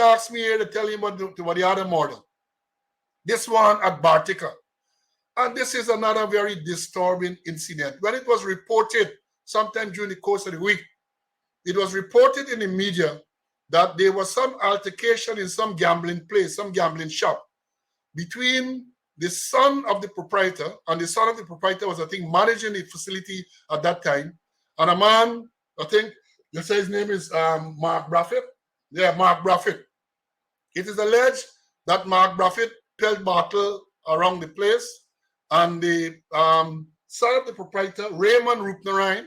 asked me here to tell you about the other murder. This one at Bartica. And this is another very disturbing incident. When it was reported sometime during the course of the week, it was reported in the media that there was some altercation in some gambling place, some gambling shop, between the son of the proprietor, and the son of the proprietor was, I think, managing the facility at that time, and a man, I think, you say his name is Mark Braffett? Yeah, Mark Braffett. It is alleged that Mark Braffett held battle around the place, and the son of the proprietor, Raymond Rupnerine,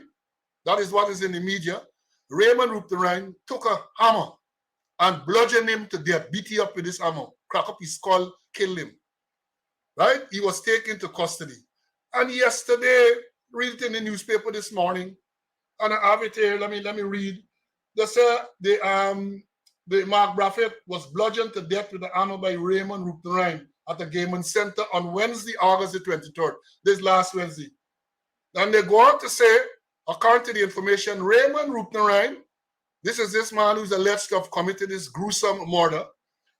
that is what is in the media, Raymond Rupnerine took a hammer and bludgeoned him to death, beat him up with this hammer, crack up his skull, kill him. Right? He was taken to custody. And yesterday, read it in the newspaper this morning, and I have it here. Let me read. They say the Mark Braffett was bludgeoned to death with a hammer by Raymond Rupnerine at the Gaming Center on Wednesday, August the 23rd. This last Wednesday. And they go on to say, according to the information, Raymond Rupnerine, this is this man who's alleged to have committed this gruesome murder,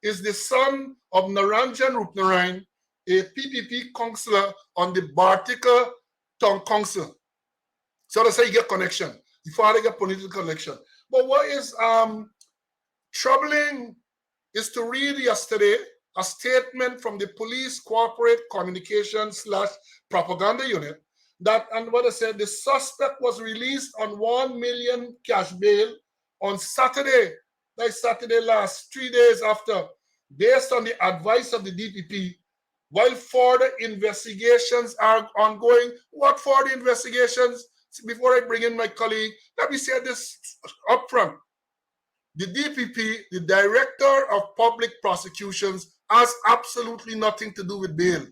is the son of Naranjan Rupnerine, a PPP councillor on the Bartica Town Council. So that's how you get connection. The father get political connection. But what is troubling is to read yesterday a statement from the police corporate communication / propaganda unit that, and what I said, the suspect was released on 1 million cash bail on Saturday, like Saturday last, 3 days after, based on the advice of the DPP, while further investigations are ongoing. What further investigations? Before I bring in my colleague, let me say this up front. The DPP, the Director of Public Prosecutions, has absolutely nothing to do with bail.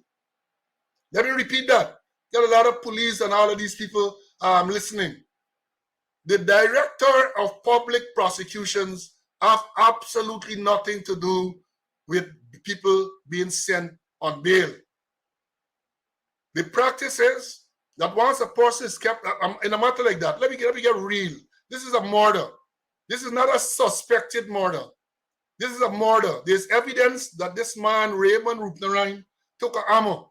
Let me repeat that. Get a lot of police and all of these people listening. The Director of Public Prosecutions have absolutely nothing to do with people being sent on bail. The practice is that once a person is kept in a matter like that, let me get real. This is a murder. This is not a suspected murder. This is a murder. There's evidence that this man, Raymond Rupnerine, took a hammer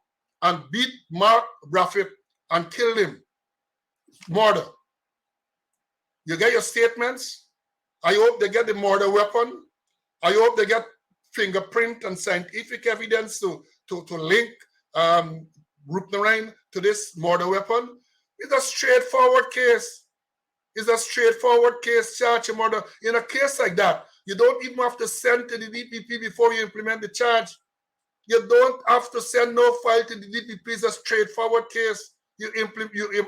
and beat Mark Braffett and killed him. Murder. You get your statements. I hope they get the murder weapon. I hope they get fingerprint and scientific evidence to link Rupnerine to this murder weapon. It's a straightforward case. It's a straightforward case, charge a murder. In a case like that, you don't even have to send to the DPP before you implement the charge. You don't have to send no file to the DPP. It's a straightforward case. You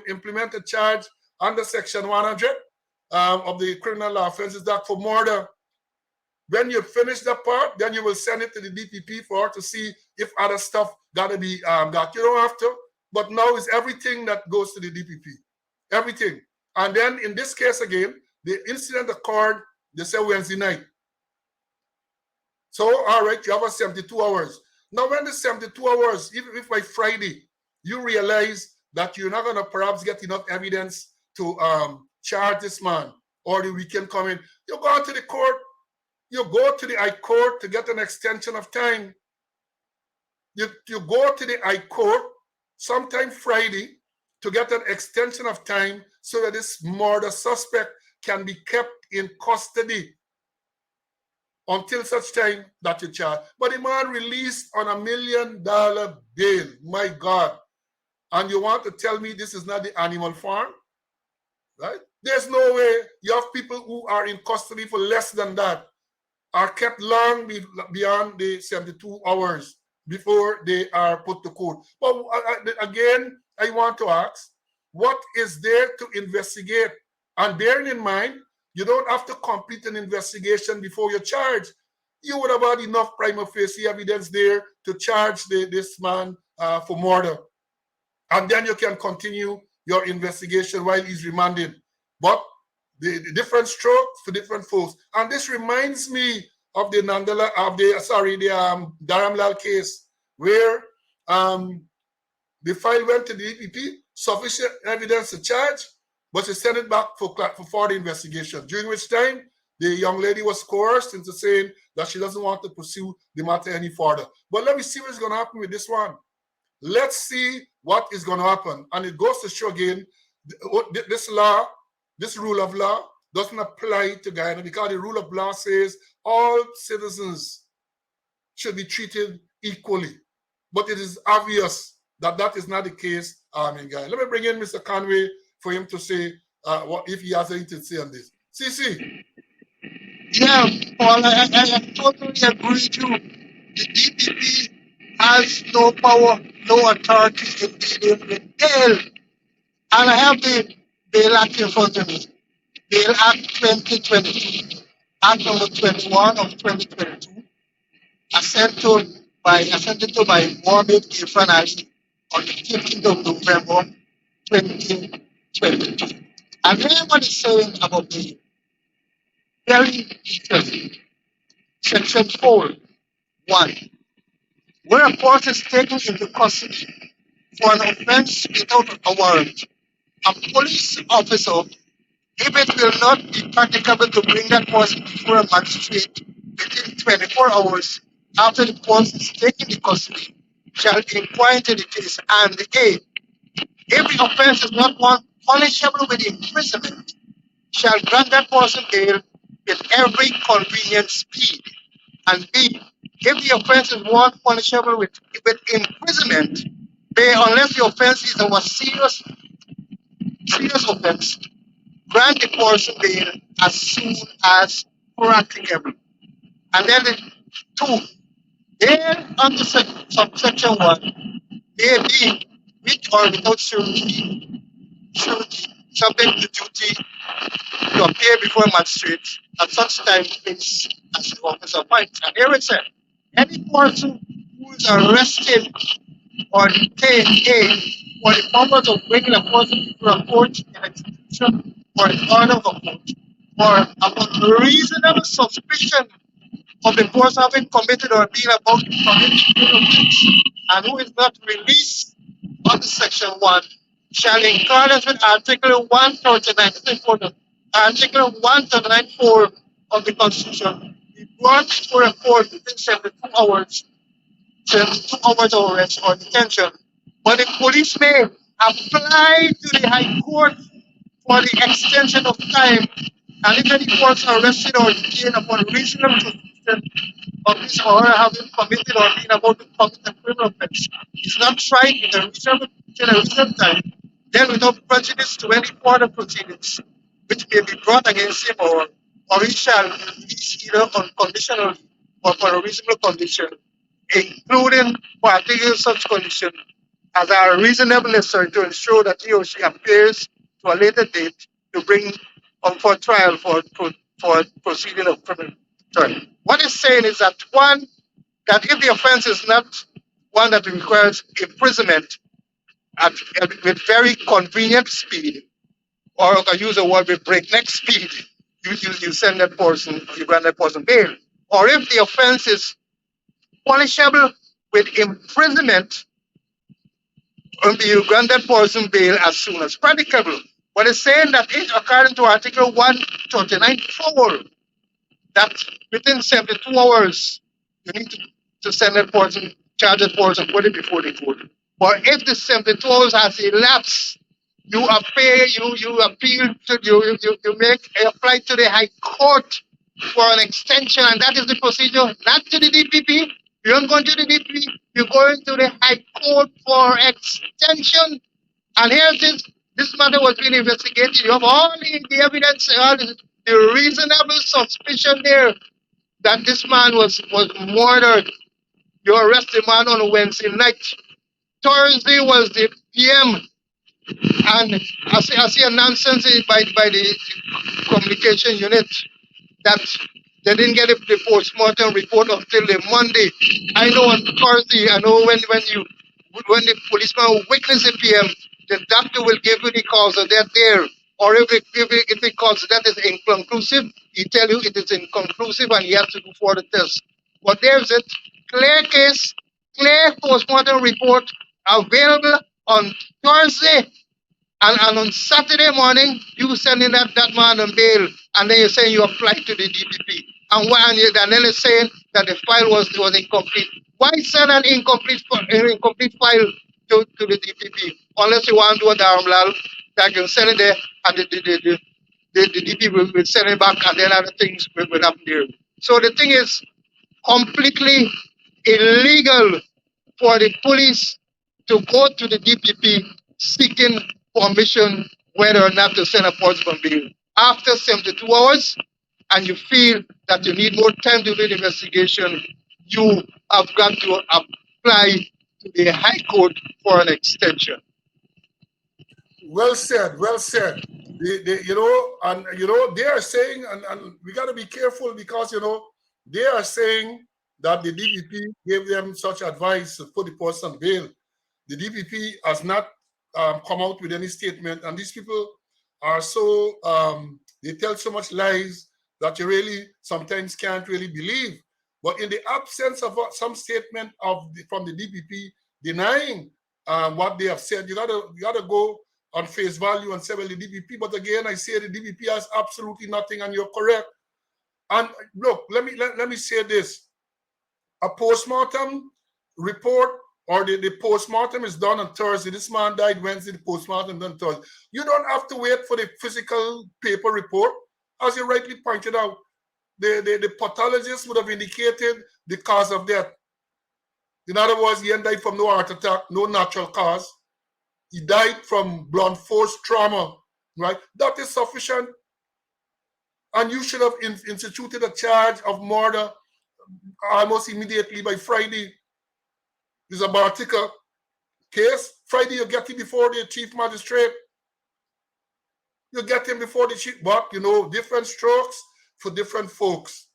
implement a charge under Section 100 of the Criminal Law Offences Act for murder. When you finish that part, then you will send it to the DPP for her to see if other stuff got to be got. You don't have to. But now it's everything that goes to the DPP. Everything. And then in this case again, the incident occurred, they say Wednesday night. So, all right, you have a 72 hours. Now, when the 72 hours, even if by Friday, you realize that you're not going to perhaps get enough evidence to charge this man, or the weekend coming, you go to the court, you go to the High Court to get an extension of time. You go to the High Court sometime Friday to get an extension of time so that this murder suspect can be kept in custody until such time that you charge. But the man released on $1 million bail. My God. And you want to tell me this is not the animal farm? Right? There's no way. You have people who are in custody for less than that, are kept long beyond the 72 hours before they are put to court. But again, I want to ask, what is there to investigate? And bearing in mind, you don't have to complete an investigation before you charge. You would have had enough prima facie evidence there to charge this man for murder. And then you can continue your investigation while he's remanded. But the different strokes for different folks. And this reminds me of the Dharamlal case, where the file went to the DPP, sufficient evidence to charge, but she sent it back for further investigation, during which time The young lady was coerced into saying that she doesn't want to pursue the matter any further. But let me see what's going to happen with this one. Let's see what is going to happen. And it goes to show again, this law, this rule of law doesn't apply to Guyana, because the rule of law says all citizens should be treated equally. But it is obvious that that is not the case in Guyana. Let me bring in Mr. Conway for him to say what if he has anything to say on this. CC. Yeah, Paul, I totally agree with you. The DPP has no power, no authority in dealing with bail. And I have the Bail Act in front of me. Bail Act 2022, Act number 21 of 2022, assented by Mohammed Irfan Ali on the 15th of November 2022. And here's what it's saying about the very interesting. Section 4.1. Where a person is taken into custody for an offense without a warrant, a police officer, if it will not be practicable to bring that person before a magistrate within 24 hours after the person is taken into custody, shall inquire into the case, and A, if the offense is not one punishable with imprisonment, shall grant that person bail with every convenient speed. And B, if the offense is one punishable with imprisonment, may, unless the offense is of a serious offense, grant the person bail as soon as practicable. And then the 2, there under subsection 1, may be with or without surety, subject to duty to appear before a magistrate at such time as the officer appoints. And here it said, any person who is arrested or detained for the purpose of bringing a person before a court in execution or in order of a court, or upon reasonable suspicion of the person having committed or being about to commit an offense, and who is not released under Section 1, shall, in accordance with Article 139, this is important, Article 139.4 of the Constitution, be brought before a court within 72 hours of arrest or detention. But the police may apply to the High Court for the extension of time, and if any person arrested or detained upon reasonable suspicion of this or having committed or been about to commit a criminal offense is not tried in a reasonable time, then without prejudice to any further proceedings which may be brought against him, or he shall be released either unconditionally or for a reasonable condition, including particular such condition as are reasonably necessary to ensure that he or she appears to a later date to bring for trial for proceeding of criminal trial. What it's saying is that one, that if the offense is not one that requires imprisonment with very convenient speed, or I use a word with breakneck speed, you send that person, you grant that person bail. Or if the offense is punishable with imprisonment, you grant that person bail as soon as practicable. But it's saying that according to Article 139.4, that within 72 hours, you need to send that person, charge that person, put it before the court. But if the 72 hours has elapsed, you appeal, you apply to the High Court for an extension, and that is the procedure, not to the DPP. You don't go to the DPP, you're going to the High Court for extension. And here's this matter was being investigated. You have all the evidence, all the reasonable suspicion there that this man was murdered. You arrest the man on Wednesday night. Thursday was the PM. And I see a nonsense by the communication unit that they didn't get the post-mortem report until the Monday. I know on Thursday, I know when the policeman witness the PM, the doctor will give you the cause of death there. Or if the cause of death is inconclusive, he tell you it is inconclusive and he has to do further tests. But there's it, clear case, clear post-mortem report available on Thursday. And on Saturday morning, you sending that man on bail, and then you're saying you apply to the DPP. And then it's saying that the file was incomplete. Why send an incomplete file to the DPP unless you want to do a Dharamlal that you can send it there and the DPP will send it back and then other things will happen there. So the thing is completely illegal for the police to go to the DPP seeking permission whether or not to send a person on bail. After 72 hours, and you feel that you need more time to do the investigation, you have got to apply to the High Court for an extension. Well said, well said. They are saying, and we got to be careful because, they are saying that the DPP gave them such advice to put the person on bail. The DPP has not come out with any statement, and these people are so, they tell so much lies that you really sometimes can't really believe. But in the absence of some statement from the DPP denying what they have said, you gotta go on face value and say, well, the DPP. But again, I say the DPP has absolutely nothing, and you're correct. And look, let me say this: a postmortem report, or the postmortem is done on Thursday. This man died Wednesday. The postmortem done Thursday. You don't have to wait for the physical paper report, as you rightly pointed out. The pathologist would have indicated the cause of death. In other words, he died from no heart attack, no natural cause. He died from blunt force trauma, right? That is sufficient. And you should have instituted a charge of murder almost immediately by Friday. It's a Bartica case. Friday, you get him before the chief magistrate. You get him before the chief, but different strokes for different folks.